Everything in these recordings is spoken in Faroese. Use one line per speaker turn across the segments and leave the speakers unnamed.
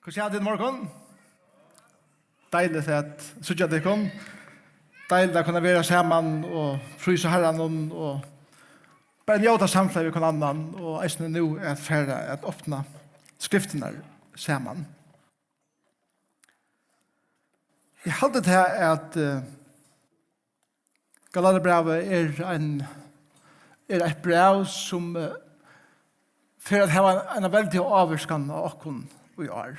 Hur är det morgon? Deiligt att söka dig kom. Deiligt att kunna vara samman och frysa Herren och bara njuta samtal med någon annan och även nu är färdig att öppna skrifterna samman. Jag hade det här att Galatiabrævið är ett brev som för att ha en väldigt avskan av okon och jag.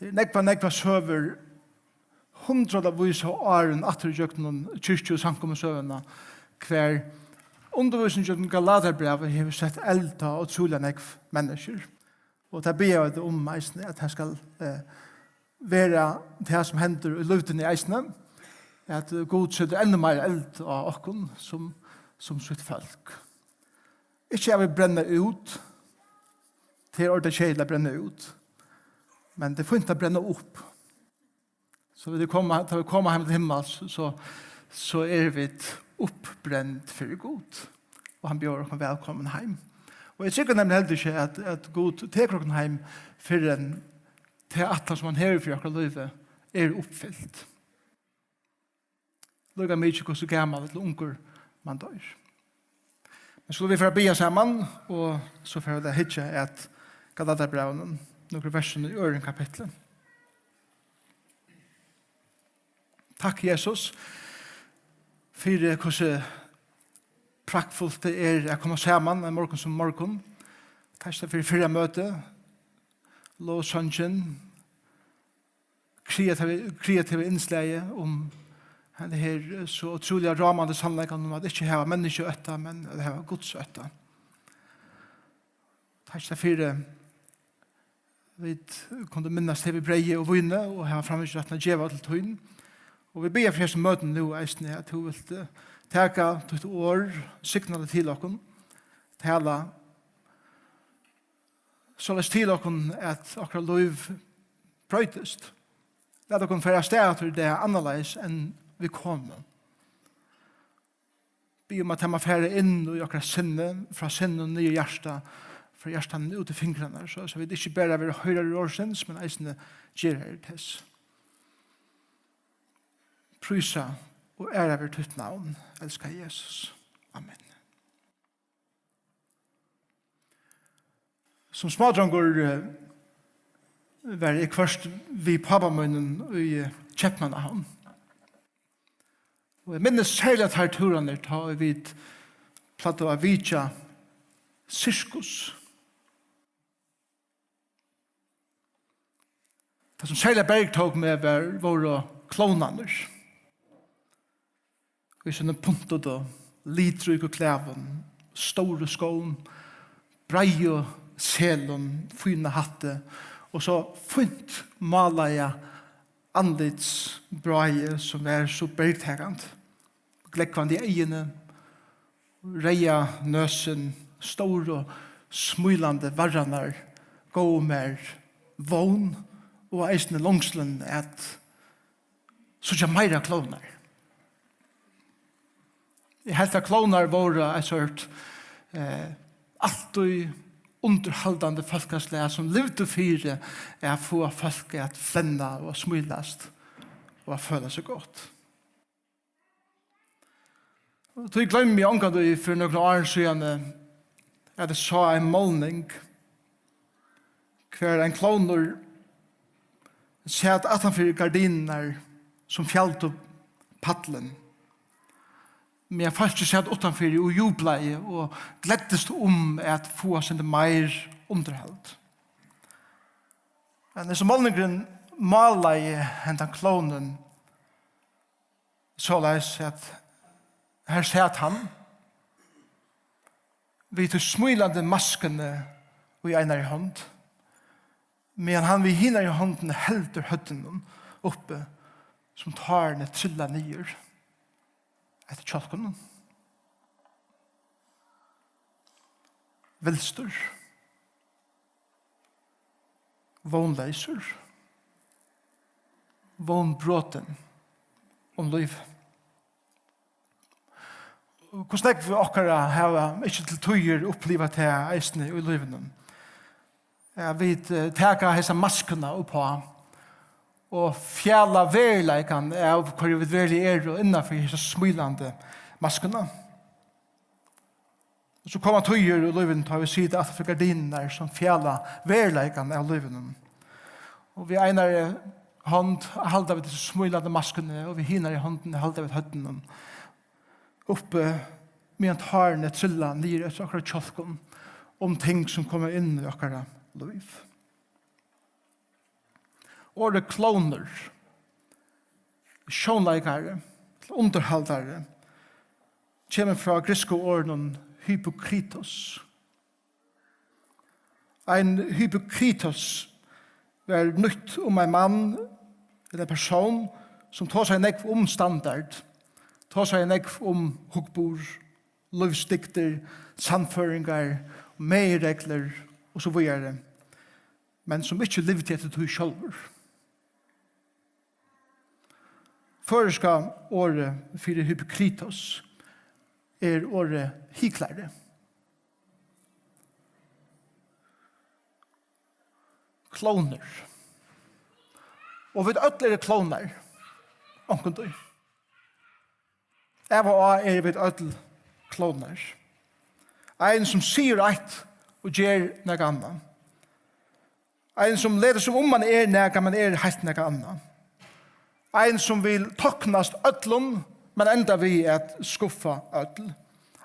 Det är nekva söver hundravis av åren atter jöknen kyrkje og samkommensøvene hver undervisningen Galatiabrævið har sett elda og trolig nekv mennesker. Og det ber jeg om eisene at det skal være det som hender i Lívdin i eisene, at Gud setter enda mer eld av okon som sitt folk. Ikke jeg vil brenne ut, til ordet kjedelig brenne ut, men det får inte bränna upp. Så när vi kommer hem till himmels så är vi uppbränt för Gud. Och han bjöd oss välkommen hem. Och jag tycker nämligen helt inte att Gud tar oss hem för en teater som han har för oss livet är uppfyllt. Lugga mycket hur så gammal eller unger man dör. Men så vi får be samman och så får det hitcha att Galatiabrævið några verser i ören kapitlet. Tack Jesus för hur praktfullt det är att komma samman en morgon som morgon. Tack för det förra möte. Lovsången. Kreativa inslag om det här så otroliga ramande sannolikan om att inte ha människoötta men att ha godsötta. Tack för det. Vi kunde minnas till vi breje och vinna och ha framför att geva till tyn. Och vi ber för som möten nu att du vill täcka till ett år, signala till oss, tala således till oss att våra liv brötest. Låt oss föra steg till det annorlunda än vi kommer. Be om att hemma färre in i våra sinne, från sinne och nya hjärta, för hjärtan ut i fingrarna så vi inte bara vill höra rörsens men eisne ger det tess. Prysa och ära över ditt namn, älskar Jesus. Amen. Som smådrangor var jag först vid pappamunnen i Kjeppmannahavn. Och jag minns särskilt att här turen tar vi platt av Avicii cirkus. Det som særlig bergtog med var våre klonaners. Vi sånne puntet og litryk og klæven, store skån, brei og selen, fine hatte, og så fint malaja andlitsbreie som er så bergtegant. Glekvand i egene, reia nøsen, store og smylande varranar, gå mer vogn, og eisne langslen at så meira klonar. I helt av klonar var et sort alltid underhaldande folkaslega som levde fyre å få folk at flenna og smylast og å føle seg godt. Og jeg glemmer meg omgang for noen år siden at jeg sa en målning hver en klonar sett utanför gardiner som fjällt upp paddlen. Men jag faktiskt sett utanför och jublade och gläddes om att få sin mer underhåll. Men som målningen malade Hendan klonen så läs att här sett han vid de smilande maskerna och i ena hand. Men han vid hinna i hånden helter høtten uppe som tar den trilla nyer etter kjolken. Vilstor. Vånleiser. Vånbråten om liv. Hvordan vi okkara hava ikke til tøyer oppliva til eisne i livene? Jeg vil teka hessa maskerna uppa og fjalla verleikan av hvor vi verlig og innanfor hessa smilande maskerna. Og så kommer tøyer og løyven tar vi sida at for gardiner som fjalla verleikan av løyven. Og vi einar hånd halda vi disse smilande maskerna og vi hinar i hånden halda vi høtten oppe med en tarne trilla nere så akkurat kjolken om ting som kommer inn i akkurat liv. Ordet kloner, sjånleikare, underhaldare, kommer fra griske orden hypokritos. En hypokritos er nytt om en mann eller en person som tar seg nekv om standard, tar seg nekv om hugbor, livsdikter, samføringar, meiregler og så videre, men som ikke levde etter tog sjølver. Føreska året for hypokritos året hiklare. Kloner. Og vi ødler kloner. Onkundur. Av og vi ødler kloner. En som sier eit og gjør noe annet. En som leder som om man noe, men helt noe annet. En som vil toknast ødlom, men enda vi skuffa ødl.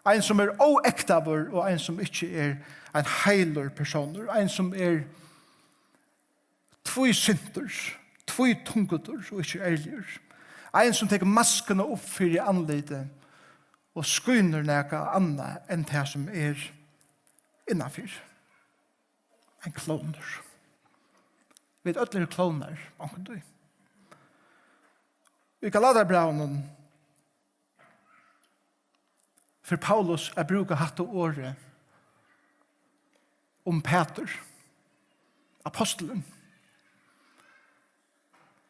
En som oektaver, og en som ikke en heiler personer. En som tvoi sinter, tvoi tungutter, og ikke ærliger. En som teker maskene opp for i anledet, og skyner noe annet enn det som innanfyr. En kloner. Vi ødler kloner, anker du. I Galatiabrævið for Paulus bruka hatt og året om Peter, apostelen.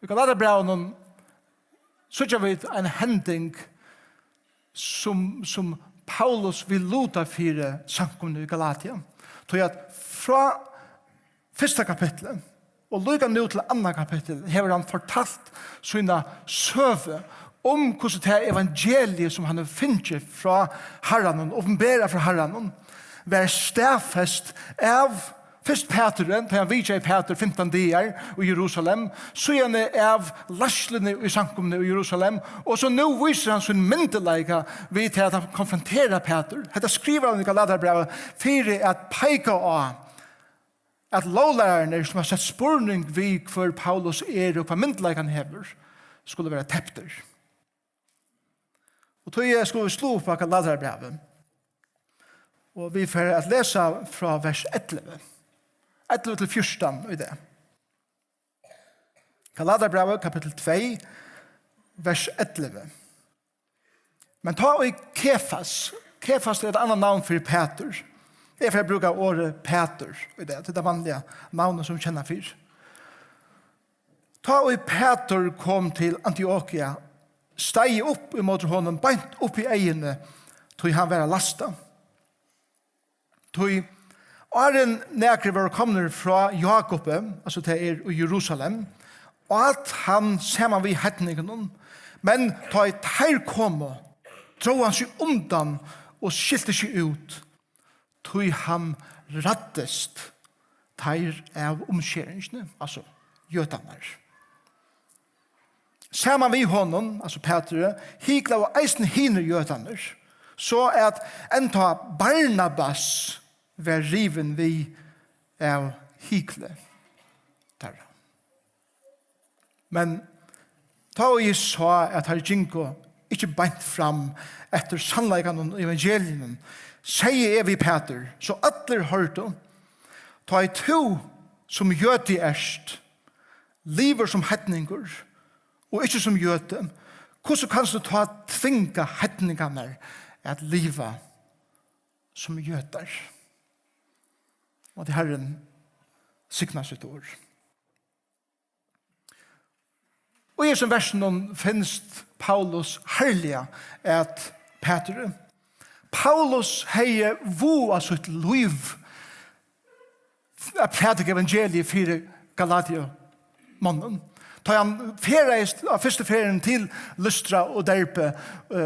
I Galatiabrævið så gjør vi en hending som Paulus vil luta fire samkomne i Galatia. Så at fra første kapitlet og lukka nu til andre kapittel har han fortalt sina søve om hvordan det evangeliet som han har finnet fra Herren, åpenbæret fra Herren, var stedfest av først Peteren, til han vidtje i Peter 15 dager i Jerusalem, så gjerne av larslene i samkomne i Jerusalem, og så nå viser han sin myndeleika ved til at han konfronterer Peter. Dette skriver han i Galatiabrævið for at peika av at lovlærerne som har sett spurning vid for Paulus og hva myndleikan hever, skulle være tepter. Og tog jeg skulle slå på Galatiabrævið. Og vi får at lese fra vers 11. 11 til 14 i det. Galatiabrævið kapittel 2, vers 11. Men ta og Kefas. Kefas et annet navn for Peter. Det for jeg bruker året Peter i det. Det vanlige navnet som kjenner for. Ta og Peter kom til Antiokia, steg opp imot honom, beint opp i egene, tog han være lastet. Tog Aren nekre var kommet fra Jakob, altså til i Jerusalem, og at han sammen vi hetningen, men ta et her komme, dro han seg undan og skilte seg ut, tog han rattest teir av omskjeringsne, altså jøtaner. Sammen vi honom, altså Petre, hikla og eisen hiner jøtaner, så at enta Barnabas var riven vi av hikle der. Men ta og jeg sa at her Jinko ikke beint fram etter sannleikene og evangelien, sier jeg vi Peter, så atler hørte, ta i to som gjøte erst, lever som hetninger, og ikke som gjøte, hvordan kan du ta tvinga hetningene at liva som gjøter? Og det Herren signar sitt ord. Og i som versen finnes Paulus herliga at Peter. Paulus heier voa sitt liv att predika evangeliet för Galatiamannen. Ta han ferreist av första ferien till Lystra och Derpe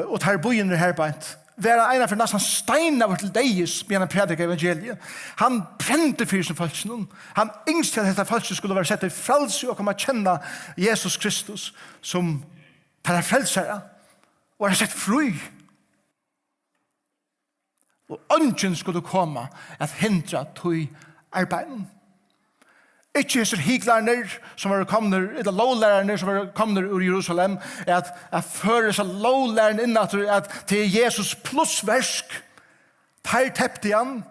och tar bojen här på ett. Vara ena för nästan steina vart till deis med en predika evangeliet. Han brände för sin falsknum. Han ängste att detta falsk skulle vara sett i frälsi och komma att känna Jesus Kristus som tar frälsare och har sett fri. Och ungen skulle komma att hindra tog arbeiden. Ikke disse higlarner som var kommet, eller lovlærerne som var kommet ur Jerusalem, at føre seg lovlærerne innatur, at til Jesus pluss versk, tar tept igjen,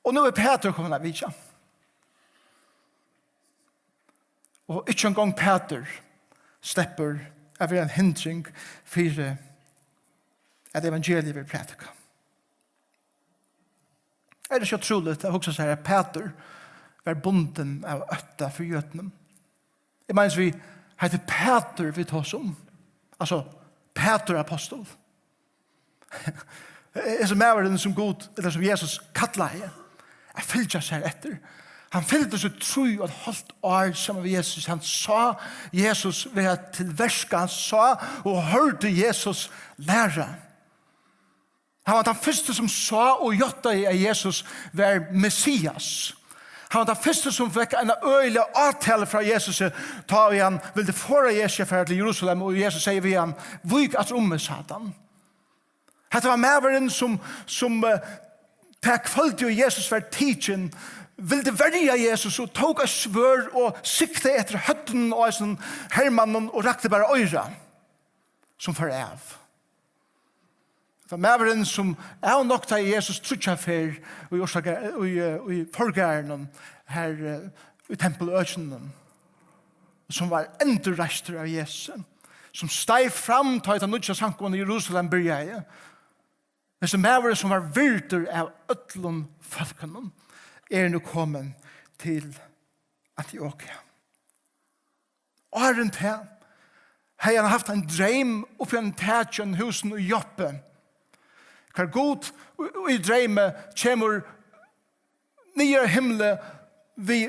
og nå Peter kommet av vidja. Og ikke en gang Peter slipper av en hindring for at evangeliet vil predika. Det ikke utroligt at også sier at Peter var bunden av ötta för jötnen. Jag menar vi heter Peter vi tar som. Alltså Peter apostol. Det som är den som god, eller som Jesus kallar det. Jag fyllde sig efter. Han fyllde sig tro och hållt år som av Jesus. Han sa Jesus vara till värska. Han sa och hörde Jesus lära. Han var den första som sa och götta i Jesus var Messias. Han var den første som fikk en øyelig avtale fra Jesus ta vi han ville fåre Jesus for til Jerusalem og Jesus sier vi han vik at rommet Satan. Dette var medveren som takk følte jo Jesus for tidsen ville verja Jesus og tog av svør og sikte etter høtten og en hermannen og rakte bare øyra som for av. Det var medveren som er nok da Jesus trutja fer i forgæren her i tempeløkenen som var endurrester av Jesus som steg fram ta etter nødja sanken i Jerusalem byrja disse medveren som var virter av øtlun folkenen nå kommet til Antiokia. Åren til har han haft en dreim oppi en tætjen husen i Joppe Kar god i dreime kommer nyer himle vi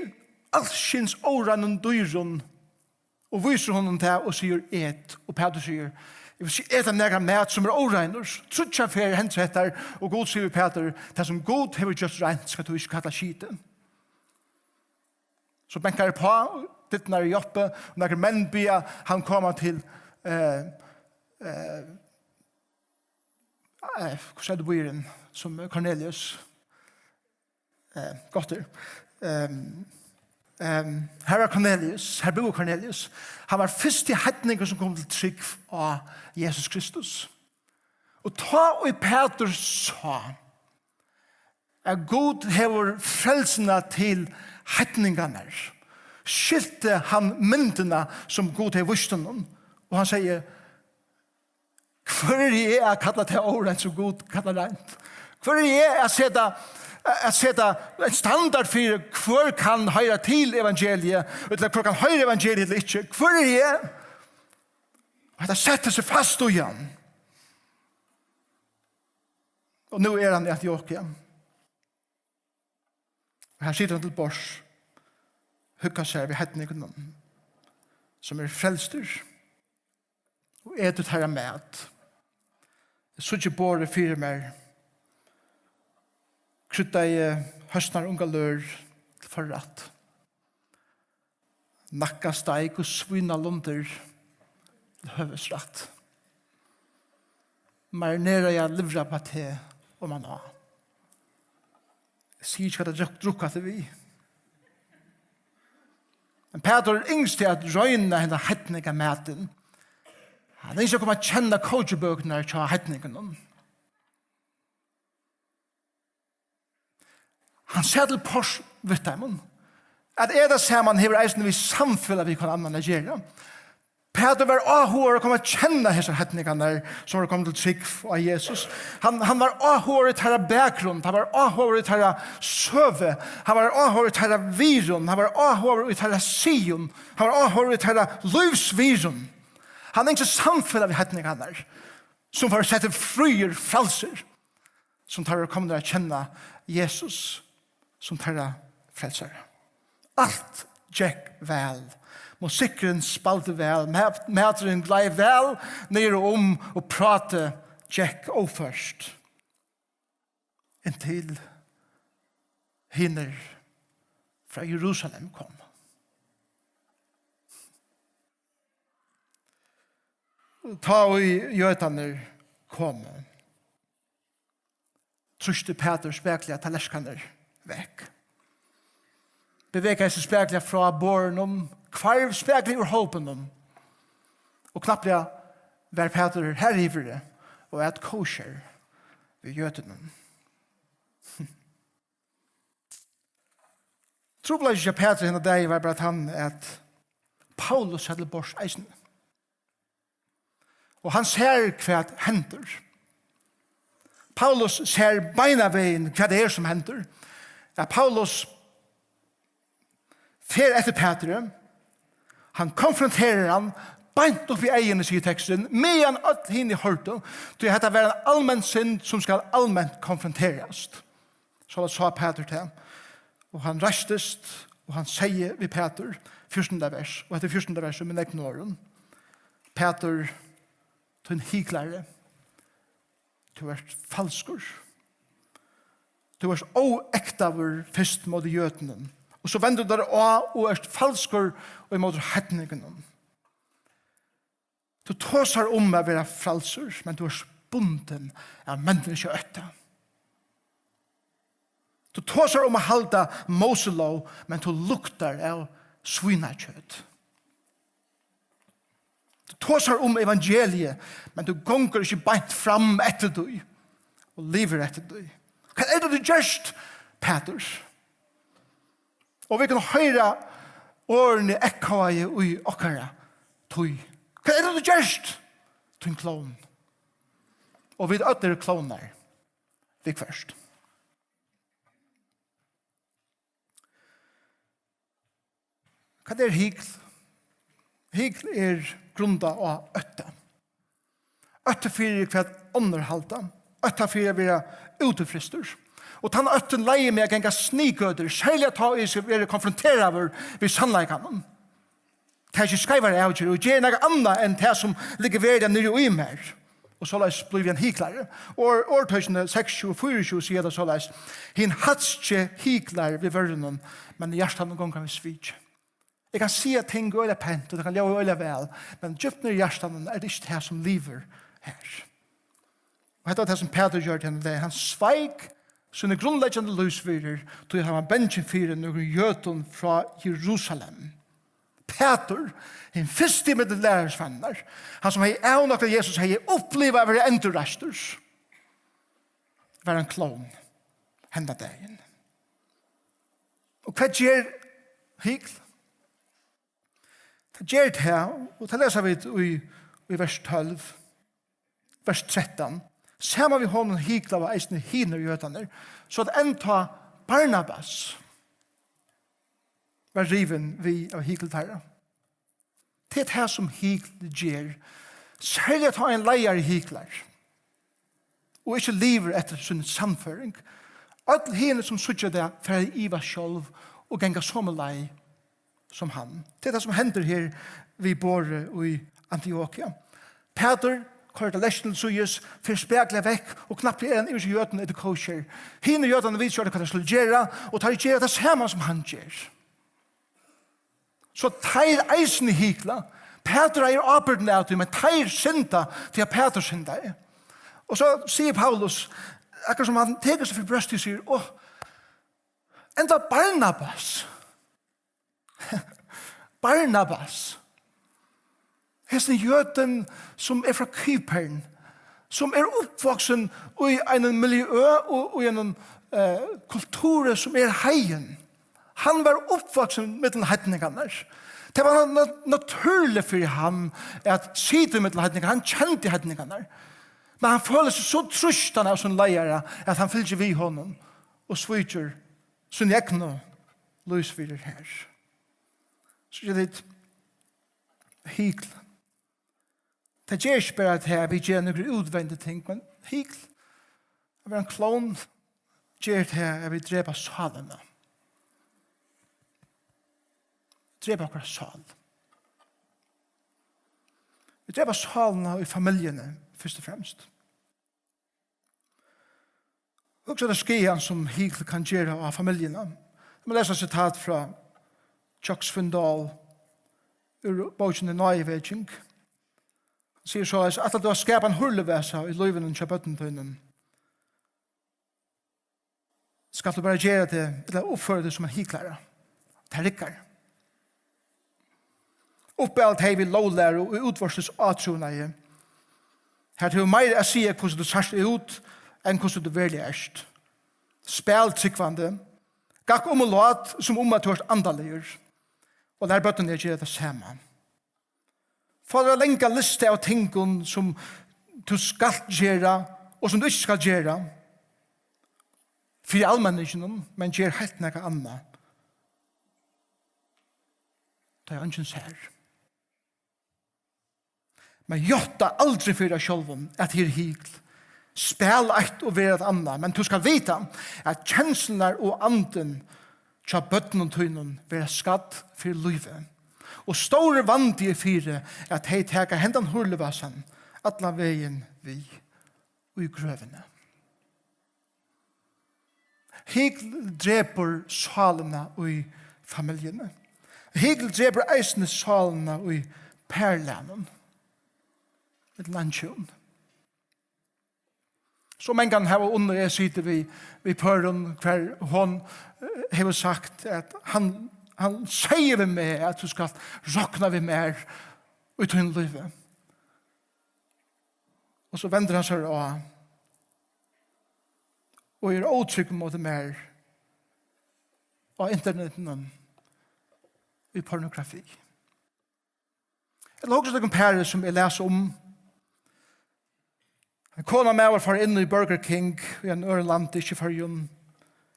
allskins åran og dyren og viser honom til og sier et og Peter sier jeg vil si et av nega mat som åreiners trutja fer hent etter og god sier Peter det som god hever just rent skal du ikke kalla skite så benkar på ditt nær Joppe og nær menn bia han kommer til hur sa du byggir som Cornelius gotter här var Cornelius här bor Cornelius han var först i hedninger som kom till trygg av Jesus Kristus och ta och i Peter sa att God hever frälsarna till hedningarna skilte han myndena som God hever vist honom och han säger Hver jeg kallar til året som god kallar rent? Hver jeg at seta en standard for hver kan høyre til evangeliet, eller hver kan høyre evangeliet eller ikke? Hver jeg at sette seg fast igjen? Og nå han i Antiokia. Her sitter han til bors, hugga seg ved hedningen, som frelster, og etter her med Jeg så ikke bare fire mer. Krydda i høstner unga lør til forratt. Nakka steik og svina lunder til høvesratt. Marinera jeg livra på te og man har. Jeg sier ikke at jeg drukka til vi. Men Peter yngst til at røyna henne hetninga maten Han ikke kommer til å kjenne kodjebøkene til hetningen. Han ser til pors vitteimen. At det ser man hever eisen vi samfunnet vi kan annan gjøre. Peter var ahår og kom til å kjenne hese hetningene som var kommet til trygg av Jesus. Han var ahår i tæra bakgrunn. Han var ahår i tæra søve. Han var ahår i tæra virun. Han var ahår i tæra sion. Han var ahår i tæra livsvirun. Han ikke samfunnet vi hetningene som får sette fryer frelser som tar å komme til å kjenne Jesus som tar frelsere. Alt gikk vel. Musikken spalte vel. Materen glei vel nere og prate gikk oførst. Inntil hinner fra Jerusalem kom. Ta og gjøtaner kom. Truste Peter spekler tallerskaner vekk. Beveger seg spekler fra båren kvarv spekler ur håpen og knappt var Peter herrivere og et kosher ved gjøtanen. Trobladde ikke Peter henne deg var bare at han at Paulus hadde bors eisen. Og han ser hva henter. Paulus ser beina veien hva det som henter. Ja, Paulus fer etter Peter. Han konfronterer han beint opp i egene sier teksten, med han alt henne i hørte, til dette være en allmenn synd som skal allmenn konfronteres. Så det sa Peter til ham. Og han restest, og han sier ved Peter, 14. vers, og etter 14. vers, min egen åren, Peter, du en hyklare, du er falskur, du er oektaver fyrst mot gjøtenen, og så vender du der og er falskur og imot hetningen. Du tåsar om å være fralser, men du er bunden av menneske øtta. Du tåsar om å halda Moselov, men du luktar av svinakjøtt. Du tåsar om evangeliet, men du gonger ikke beint fram etter du, og lever etter du. Hva er det du gjørst, Peter? Og vi kan høyra årene ekkaie ui okkara tui. Hva er det du gjørst? Du en klon. Og vi er kloner. Vi først. Hva er hygl? Hygl er grunda av øtta. Øtta fyrir hva underhalta. Øtta fyrir vera utefrister. Og tann øtten leier med å genga snikøder, særlig at ta i seg være konfrontera ved sannleikanen. Det er ikke skriver av og gjør noe annet enn det som ligger ved den nye i mer. Og så leis blir vi en hyklare. Og årtøysene 6-24 sier det så leis, hin hatske hyklare ved verden, men i hjertan noen ganger vi svitje. Jeg kan si at ting går pent, og det kan gjøre øyla vel, men djupt ned i hjertan er det ikke det som lever her. Og dette er det som Peter gjør til henne, han sveik sånne grunnleggende løsvirer til å ha bensjen fyrir noen jøten fra Jerusalem. Peter, en første med det lærersvenner, han som har avnakt av Jesus, har opplevd av endurrasters, var en klon, henda dagen. Og hva gjør hygl? Det gjør det her, og det leser vi i vers 12, vers 13. Saman vi honom hygla var eisne hiner jøtaner, så at enta Barnabas var riven vi av hygeltarra. Det er det som hygl gjør. Særlig at ha en leier i hyglar, og ikke lever etter sin samføring. Alle hine som sutja det for i var sjolv og genga som lei som han. Det er det som hender her vi bor i Antioquia. Peter kørte lesjen suyes, for spekler vekk, og knappt er en i jøten etter kosher. Hine jøtene viser hva de skulle gjøre, og tar gjøre det samme som han gjør. Så teir eisen i hykla. Peter er åpert av det, men teir synda til at Peter synda er. Og så sier Paulus, akkurat som han teker seg for brøstet, sier, enda Barnabas. Barnabas. Hesten jøten som er fra Kypern, som er oppvoksen i en miljø og i en kultur som er heien. Han var oppvoksen med den heitningene. Det var naturlig for ham at sitte med den heitningene. Han kjente heitningene. Men han føler seg så trøstende av sin leiere at han fylger vi honom og svitser sin egne løsvirer her. Så det er litt hygl. Det gjør ikke bare at vi gjør noen utvendige ting, men hygl. Det var en klon gjør det at vi dreper salene. drepa akkurat sal. Vi drepa salene i familjene, først og fremst. Også det skian som higl kan gjøre av familjene. Jeg må lese et sitat fra Chuck Swindoll ur Bókin nøyveging. Han sier så at det var skapet en hurlevesa i løyvenen til bøttentøynen. Skal du bare gjøre det, eller oppføre det som en hiklare. Det rikker. Oppe alt hei vi lovlære og utvarsles atroneie. Her til mer å si hvordan du sørst ut enn hvordan du virkelig erst. Spel tryggvande. Gakk og låt som at du er andaligur. Og der bøtten jeg gjør det samme. For å lenke liste av tingene som du skal gjøre og som du ikke skal gjøre. For allmenningen, men gjør helt noe annet. Det er ingen ser. Men jotta aldri for deg selv at det er hygg. Spel eit og være et annet. Men du skal vite at kjenslene og anden tja bøtten og tøynen være skatt for livet. Og store vandige fire at hei teka hendan hurlevasen atla veien vi og i grøvene. Hegel dreper salene og i familjene. Hegel dreper eisene salene og i perlanen. Et landsjøen. Så mange ganger har under jeg sitter vi pøren hver hon har sagt at han sier vi med at du skal råkne vi mer ut i livet. Og så vender han seg av og er åtrykk mot det mer av internetten i pornografi. Jeg lager noen pærer som jeg leser om. En kona med var for inn i Burger King i en Ørland, ikke for Jon.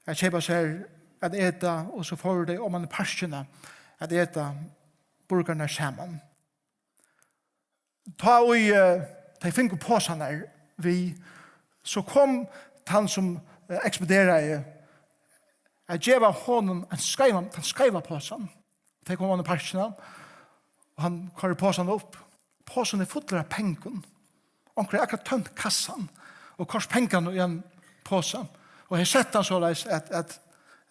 Jeg kjøper seg at äta og så får de om man er parsjene at äta burgerne sammen. Ta og de finner på sånn her vi så kom han som ekspederer at gjeva honom en skriva på sånn. De kom an i parsjene og han kører på sånn opp. På sånn er fotler av pengen. Onkel er akkurat tømt kassan og kors pengene i en påse. Og jeg har sett han så leis at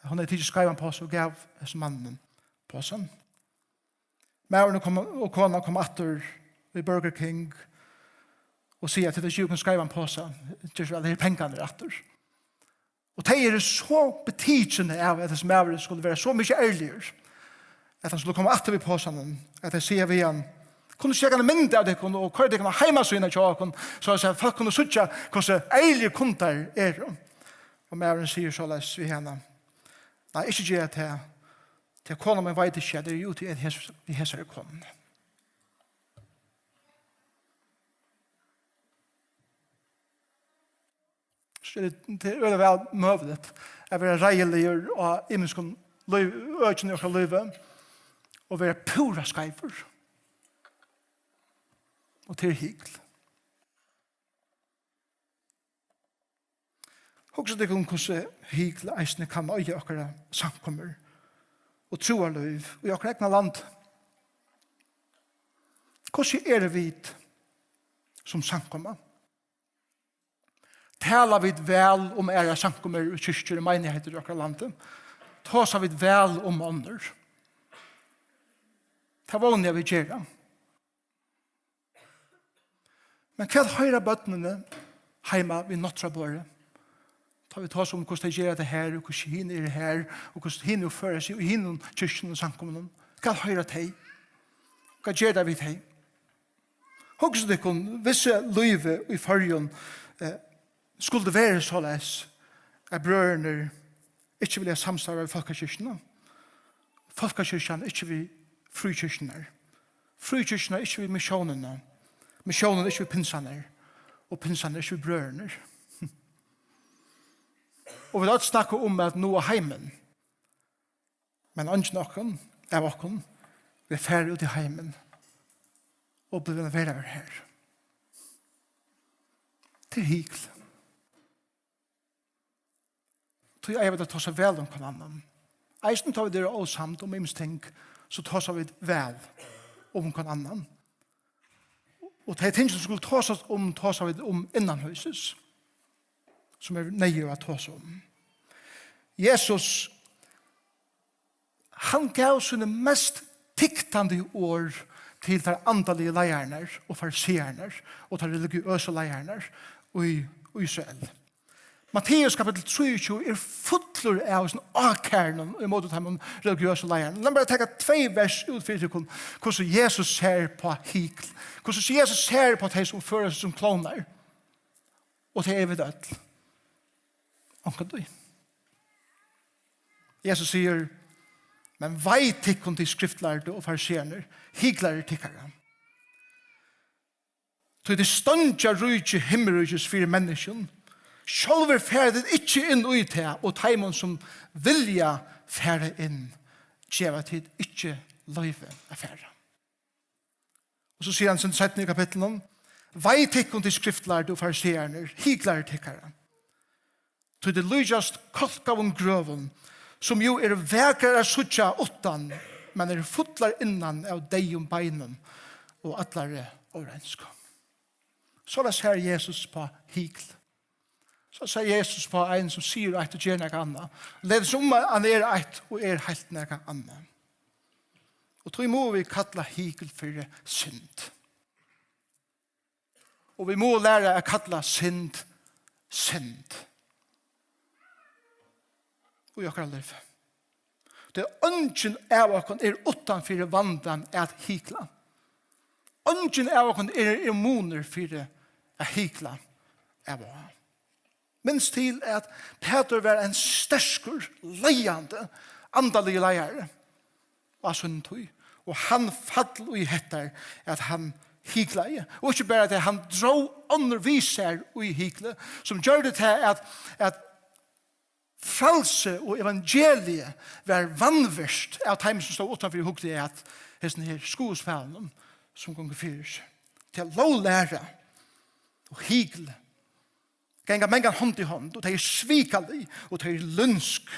han er tidlig skrevet på seg og gav disse mannen på seg. Mæren og kona kom atter i Burger King og sier at det er ikke kan skrive på seg. Det er alle pengene atter. Og de er så betidende av at disse mæren skulle være så mye ærligere at han skulle komme atter i påsen at jeg sier vi han kunne se en mynd av det og hva det kan heimasynet til åkken så at folk kunne sitte hvordan ærlige kunder er. Og mæren sier så les vi henne nei, ikke gjør det til kona min vet ikke det er jo til i hesere konen. Så det er veldig vel møvlet å være reilige og imenskene økene i åkere livet og være pura skreifer og til hygg. Også det om hvordan hygg eisene kan øye åkere samkommer og troer liv i åkere egna land. Hvordan er det vidt som samkommer? Talar vi vel om era samkommer og kyrkjer og menigheter i åkere landet? Tåsar vi vel om ånder? Det er vanlig vi gjør. Men hva høyre bøttene heima vi nåttrabåret? Ta vi tås om hvordan de gjør det her, og hvordan henne er det her, og hvordan henne oppfører seg, og henne kyrkjen og samkommen. Hva høyre de? Hva gjør det vi de? Hvordan det kan visse livet i fargen skulle det være så les at brødene ikke vil samsvarar i folkekyrkene. Folkekyrkene ikke vil frikyrkene. Frikyrkene ikke vil misjonene. Misjonen ikke vil pinsene. Og pinsene ikke vil brødene. Og vi har snakket om at nå er heimen. Men ikke noen av oss vi er ferdig ut i heimen. Og blir vi være her. Til hyggelig. Så jeg vet at ta seg vel om hver annen. Eisen tar vi dere også samt om imens ting så tar vi väl om någon annan. Och det är ting som skulle tar vi om innanhuset. Som är nöje att ta oss om. Jesus, han gav sina mest tiktande år till de andliga lejarna och fariseerna och de religiösa lejarna i Israel. Matteus kapitel 23 fullur av sin akärnen emot de religiösa lejarna. Låt mig bara ta 2 vers ut för hur Jesus ser på hikl. Hur Jesus ser på de som för sig som klonar. Och det är vi död. Jesus säger, men vet tycker till skriftlärde och fariseerna, higlare tyckare. Så det stundjar rujtje himmelrujtjes för människan. Själver färdet inte in i det, och taimon som vilja färda in, tjeva tid inte löjve affära. Och så säger han sen sett i kapitlen, vet tycker till skriftlärde och fariseerna, higlare tyckare. Så det lujast kolkaven grøven, som jo vägrare suttja åttan, men fotlar innan av dig om beinen och attlare överenskom. Så där ser Jesus på hikl. Så ser Jesus på en som sier ett och ger något annat. Leder som han ett och helt något annat. Och då må vi kalla hikl för synd. Och vi må lära att kalla synd. Och jag kallar det. Det är ungen av oss utanför vandan att hikla. Ungen av oss immuner för att hikla av oss. Minst till att Peter var en stärskor, lejande, andaliga lejare av sin tog. Och han fall i hettar att han hikla i. Och inte bara att han drog undervisar i hikla som gör det här att Frælsi og evangeliet var vanverst av time som stod utanfor hugget at hesten her skuespelen som gonger fyrir til lovlære og higl genga mengan hånd i hånd og det svikali og det lunsk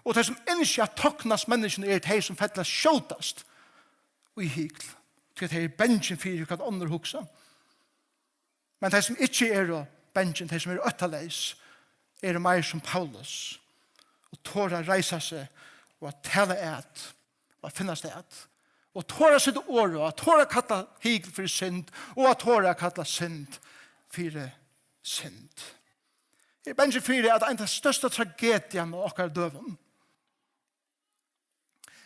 og det som innskja toknas menneskene det som fettla skjotast og i higl til det bensin fyrir hva andre hugsa men det som ikke bensin det som øttaleis det mer som Paulus og tåra reisa seg og tala et og finna sted og tåra sitt år og tåra kalla higl for synd og tåra kalla synd for synd. Det bensin fyrir at en av største tragedien av okkar døven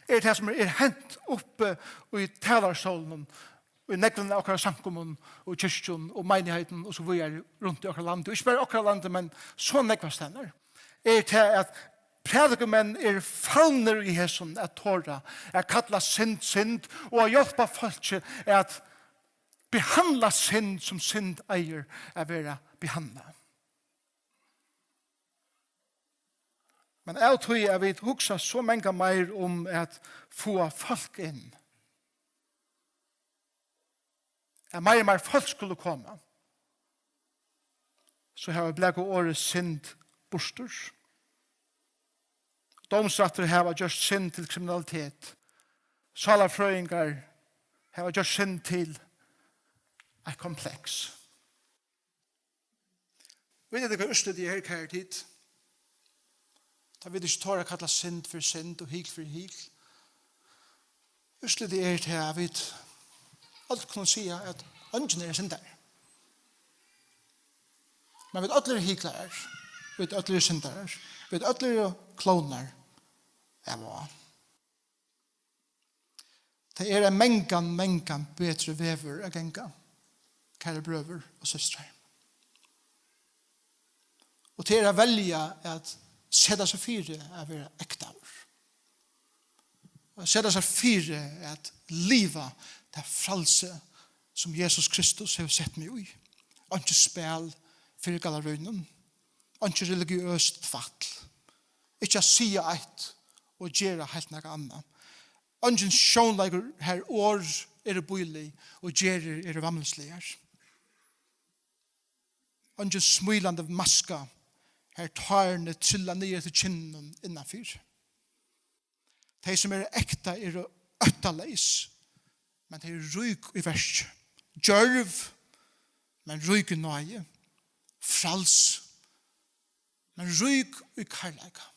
det som hent oppe i talarstolen og i nekven av okkar samkommun og kyrkjon og menigheten og så videre rundt i okkar landet. Og ikke bare okkar landet, men så nekva stener. Til at predikumenn fallner i hesson at tåra, kalla synd, og hjelpa folk at behandla synd som synd eier vera behandla. Men jeg tror jeg vet hugsa så mange mer om at få folk inn. At mer folk skulle komme. Så har vi blek året synd bosters. Domsratter har gjort synd til kriminalitet. Salarfrøyngar har gjort synd til et kompleks. Vet du hva Østed i her kære tid? Da vil du ikke tåre kalla synd for synd og hikl for hikl. Østed i her til jeg vet alt kunne si at ønsken synder. Men vi vet alle hikler, vi vet alle synder, vi vet alle kloner. Det en mengan bedre vever å genga, kære brøver og søstre. Og til å velge at sette seg fire å være ektaver. Og sette seg fire at liva det frelse som Jesus Kristus har sett meg i. Og ikke spil for galarøynen. Og ikke religiøst tvatt. Ikke å si et og gjøre helt noe annet. Og ikke sjånlegger her år bøylig og gjøre vamleslige. Og ikke smilende maska her tarne trilla ned til kinnen innanfyr. De som ekta øttaleis, men de ryk i versk. Djørv, men ryk i nøye. Frals, men ryk i kærleika.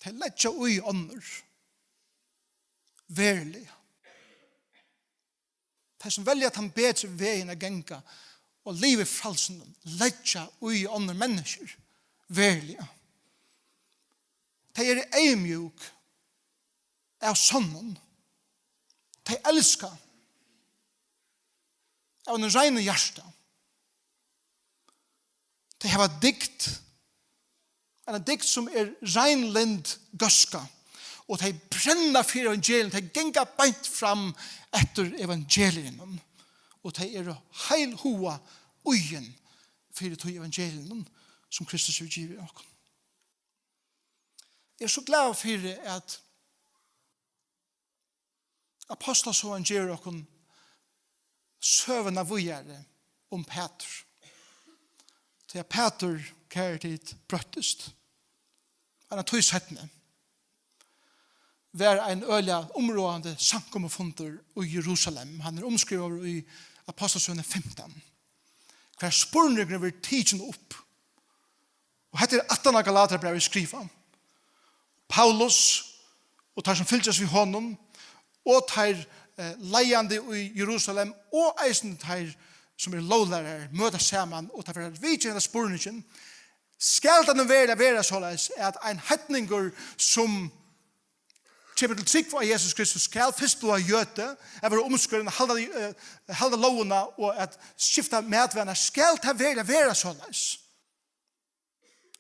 De letja ui ånder. Verlig. De som velger at han bedre veien a genga og livet fralsen letja ui ånder mennesker. Verlig. De eimjuk av sonnen. De elskar av en reine hjärsta. De har dikt, en dikt som reinlind gøska, og de brenner for evangelien, de gengar beint fram etter evangelien, og de heilhoa uien for to evangelien som Kristus vil give oss. Jeg så glad for at apostelsåen gjør oss søven av vujere om Peter. Til Peter kære tid brøttest. Han har tog settene. Vær en øyla områdende sankomfunter i Jerusalem. Han omskriver i apostelsøen 15. Hver spurningen vil tidsen opp. Og hette 18 Galatiabrævið skriva. Paulus og tar som fylgjas vi honom og tar leiande i Jerusalem og eisen tar som lovlærere møter sammen og tar for at vi kjenner spurningen skal det være såleis at en hetninger som kommer til trygg for Jesus Kristus skal først bli gjøte er omskurren halda lovene og at skifta medvenner skal det være såleis.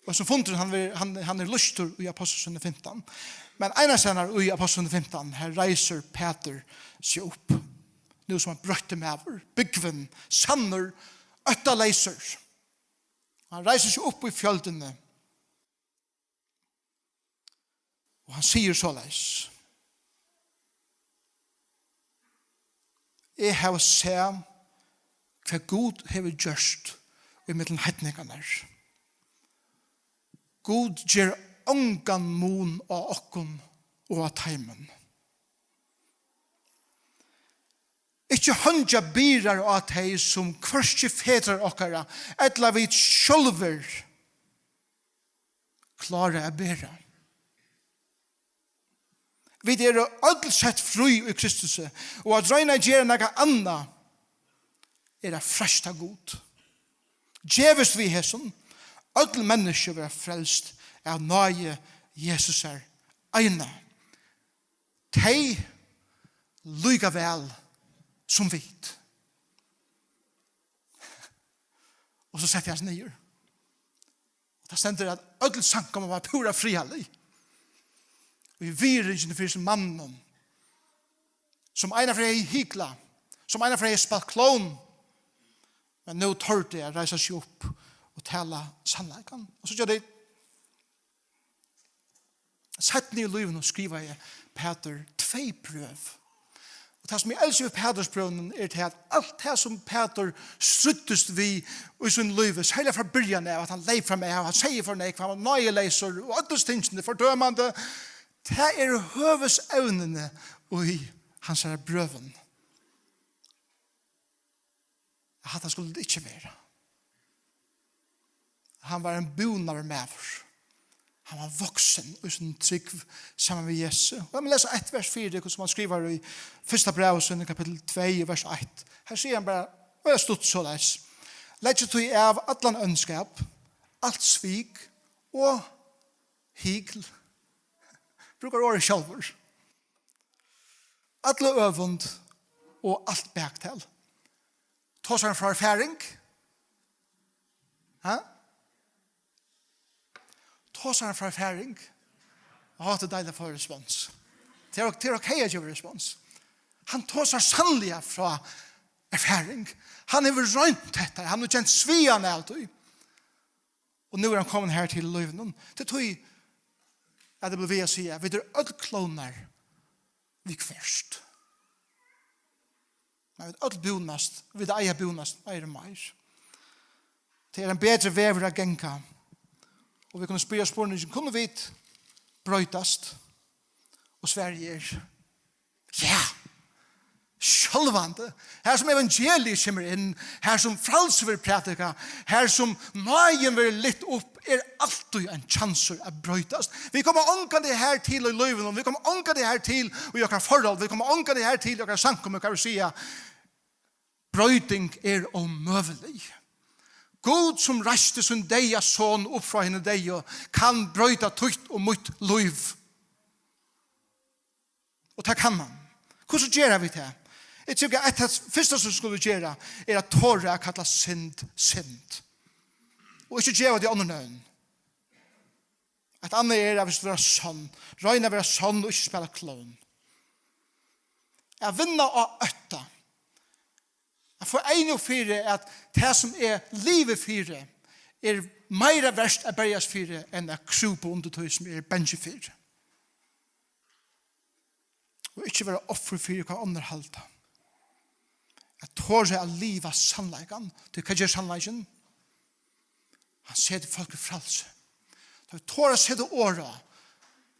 Og som funter han lustur i Apostelsen 15. Men ena senere i Apostelsen 15 her reiser Peter seg opp. Nu som han brøtte med over. Byggvin, sanner, øttaleiser. Han reiser seg opp i fjöldene. Og han sier såleis. Jeg har sett hva Gud har gjørst i middelen hetningene. Gud gjør ongan mon av okkon og av teimen. Ikke håndja birar av tei som kvarskje fedrar okkara, etla vi sjolver klare a bera. Vi ødelsett fri i Kristus, og at reina gjerne nega anna a fresta god. Djevest vi hesson, öll mennesker var frelst av nøye Jesus ene. Tei lyga vel som vit. Og så setter jeg oss nyer. Og da stender at öll sankom var pura frihallig. Og vi virringen fyrir som mannen som ena for ei hikla, som ena for ei spalt klon, men nå tørte jeg reisa seg opp og tala sannleikan. Og så gjør det sett ned i liven og skriva jeg Peter 2 prøv. Og det som jeg elsker ved Peters prøven til at alt det som Peter struttest vi i sin liv, særlig fra byrjan av at han leif fra meg, han sier for meg, han var nøyeleiser og ødels tingene, fordømende, det høvesevnene i hans brøven. At han skulle det ikke være. Han var en bonar med oss. Han var voksen og sin trygg sammen med Jesus. Og jeg må lese 1 vers 4, som han skriver i 1. brevet, kapittel 2, vers 1. Her sier han bare, og jeg stod så leis. Legg tog av allan ønskap, alt svik og higl. Brukar året sjálfur. Alle øvund og alt bektel. Tås han fra erfaring. Tås han fra erfaring. Og har det deilig for respons. Det er ok at gjøre respons. Han tås han sannlig fra erfaring. Han har rønt dette. Han har kjent svian alltid. Og nu er han kommet her til løyven. Det tog at det blir vi å si at vi ødel kloner vi først. Men vi ødel bonast, vi eier bonast, eier meir. Det er en bedre vever av genka Og vi kunne spørre spørningen, kunne vi brøytast? Og Sverige ja, sjølvande. Her som evangeliet kommer inn, her som frælsi vil prætika, her som nøyen vil litt opp, alltid en chanser å brøytast. Vi kommer ånka det her til i løyven, vi kommer ånka det her til i okkar forhold, vi kommer ånka det her til i okkar sankum, kan vi sige, brøyting omøvelig. God som reiste sin deia son opp fra henne deia, kan brøyta tutt og mutt løyv. Og det kan man. Hvordan gjør vi det? Jeg tykker at det første som skulle gjøre at tåre kallast synd. Og ikke gjøre det andre nøyen. At andre hvis vi er sånn. Røyne være sånn og ikke spille klon. Jeg vinner av øtta. Jeg får en og fire at det som livet fire mer verst å berges fire enn å kru på undertøy som bensje fire. Og ikke være offer for hva andre halter. Jeg tårer å livet sannleggen. Du kan gjøre sannleggen. Han sier til folk i frælse. Jeg tårer å se det året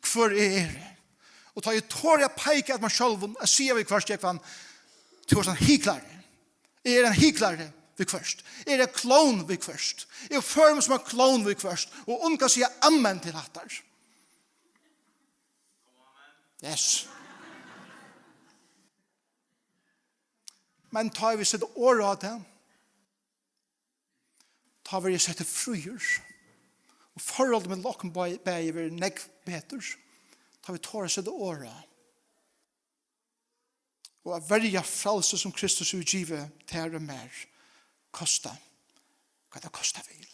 hvor Og da jeg tårer å peke at meg selv og sier vi først, du er sånn hyklare. Jeg en hyklare vi først. Jeg en klon vi først. Jeg fører meg som en klon vi først. Og unga sier amen til hatter. Yes. Men tar vi sett året av det, tar vi sett fruer, og forholdet med lokken bæger vi negg beter, tar vi tar sett året av. Og av verja frelse som Kristus utgiver til mer, kosta hva det kosta vil.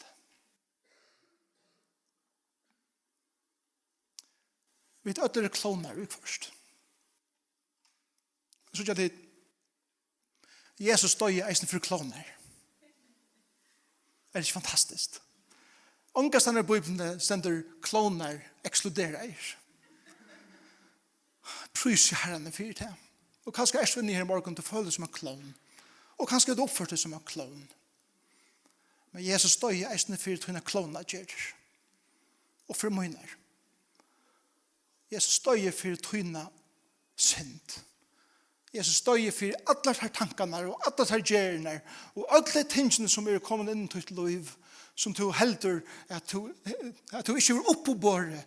Vi vet ødler kloner ut først. Så jeg det Jesus stod i eisen for kloner. Det ikke fantastisk? Onga stender i Bibelen stender kloner ekskluderer. Prys i Herren for det. Og kanskje er svinnig her i morgen til å føle som en klon. Og kanskje er det oppført som en klon. Men Jesus stod i eisen for henne kloner gjør. Og for mønner. Jesus stod i for henne synd. Jesus stod for alle de tankene og alle de gjerne og alle tingene som kommet inn til et liv som du helder at du ikke er oppe på båret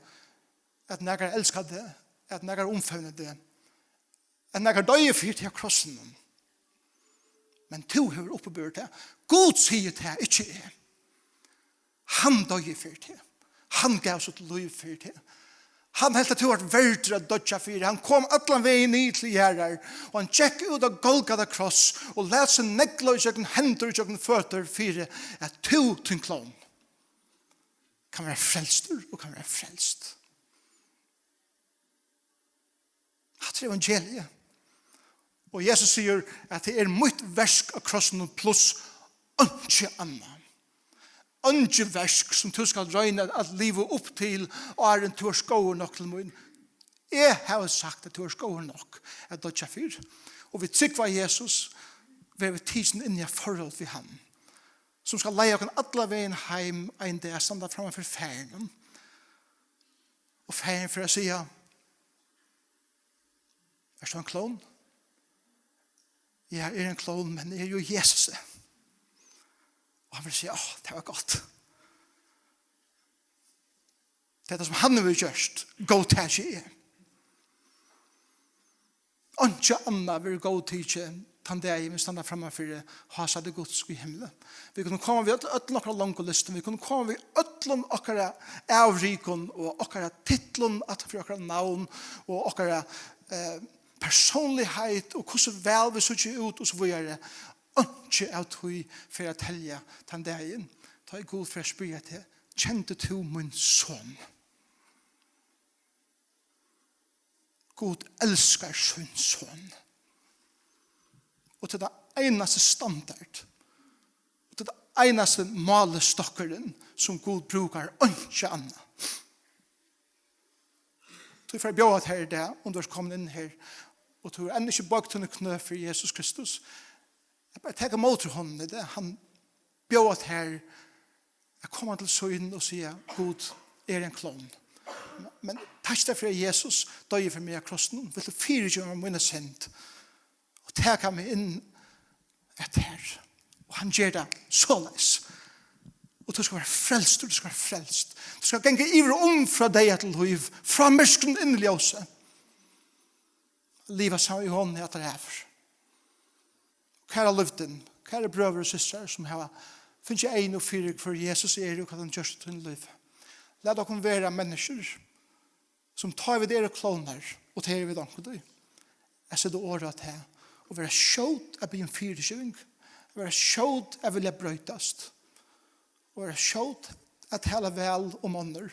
at når elsker det at når omfavner det at når døye for til krossen men du er oppe på båret det God sier det ikke er han døye for det han gav sitt liv for det han helt at du var verdre å dødja for han kom alle veien i til gjerrar og han tjekk ut av Golgata kross og let seg negla i kjøkken hender i kjøkken føtter for at du til klon kan være frelst og kan være frelst det evangeliet og Jesus sier at det mitt versk av krossen pluss ikke annet angeversk som du skal røyne at livet opp til og er en tur skoer nok til min. Jeg har sagt at tur skoer nok at dødja fyr. Og vi trykker Jesus ved tiden inn i forhold til ham som skal leie oss alle veien hjem en dag standa fremme for færen og færen for å si er du en klon? Jeg en klon, men jeg jo Jesus og han vil si, det var godt. Det som han har gjort, gå til seg. Og ikke Anna vil gå til seg, han der vi standa fremme for å ha seg det gods i himmelen. Vi kunne komme ved ødelen lange listen, vi kunne komme ved ødelen akkurat avrikon, og akkurat titlen, at for akkurat navn, og akkurat personlighet, og hvordan vel vi så ikke ut, og så videre. Ikke av tog for å telje den dagen. Ta i god for å spørre til. Kjente du min son? God elsker sin son. Og til det eneste standard. Og til det eneste malestokkeren som God brukar, ikke annet. Så for å bjøre her i det, om du har kommet inn her, og du har enda ikke bakt henne knø for Jesus Kristus, jeg bare tenker mot hånden i det. Han bjør her Jeg kommer til søgnen og sier, God en klon. Men takk deg for Jesus døde for meg av krossen. Vil du fyre om mine synd. Og teka meg inn etter her. Og han gjør det såleis. Og du skal være frelst, du skal være frelst. Du skal genge ivre fra deg til liv, fra myrsken inn i ljøse. Livet sammen i hånden etter her. Kære Lívdin, kære brøver og systrar som har finnes jeg en og fyrig for Jesus og hva han gjør til liv. La dere være mennesker som tar ved dere kloner og tar ved dere. Jeg ser det året til å være sjått av en fyrirkjøring, å være sjått av vilja brøytast, å være sjått at tala vel om ånder,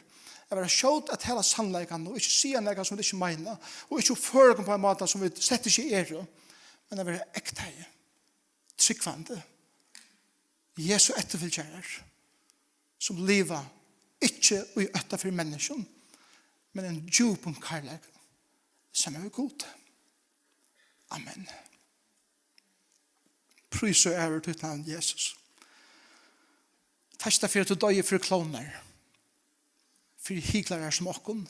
å være sjått at tala sannleikene og ikke si en leikene som vi ikke mener, og ikke foregår på en måte som vi slett ikke men å være ekteie, tryggvande, Jesu etterfølgere, som lever ikke i øtta for mennesken, men en djup og kærlighet som er god. Amen. Pris og ære til navn Jesus. Takk for at du døde for kloner, for hyglere som okken,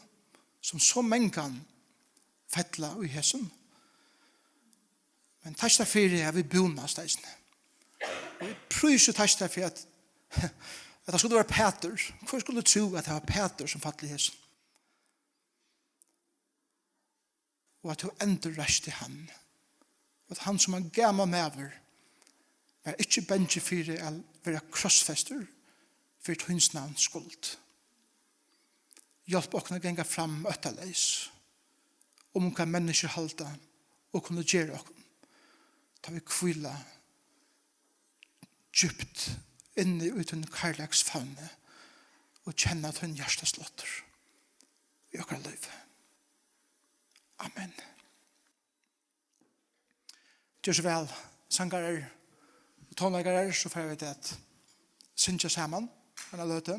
som så mange kan fettla i hessen. Men takk for at vi bonast deisene. Vi pris og takk for at det skulle være Peter. Hvor skulle du tro at det var Peter som fattelig hessen? Og at du ender rest i han. Og at han som er gammel mever er ikke bensje for å være krossfester for tøyns navn skuld. Hjelp åkne genga fram øttaleis om hva mennesker halda og kunne gjøre åkne. Da vi kvila djupt inne ut en kærleksfavne og kjenne at hun hjerteslåtter i åkere liv. Amen. Gjør så vel, sangarer og tonleggere, så får vi til at synge sammen, men jeg løte.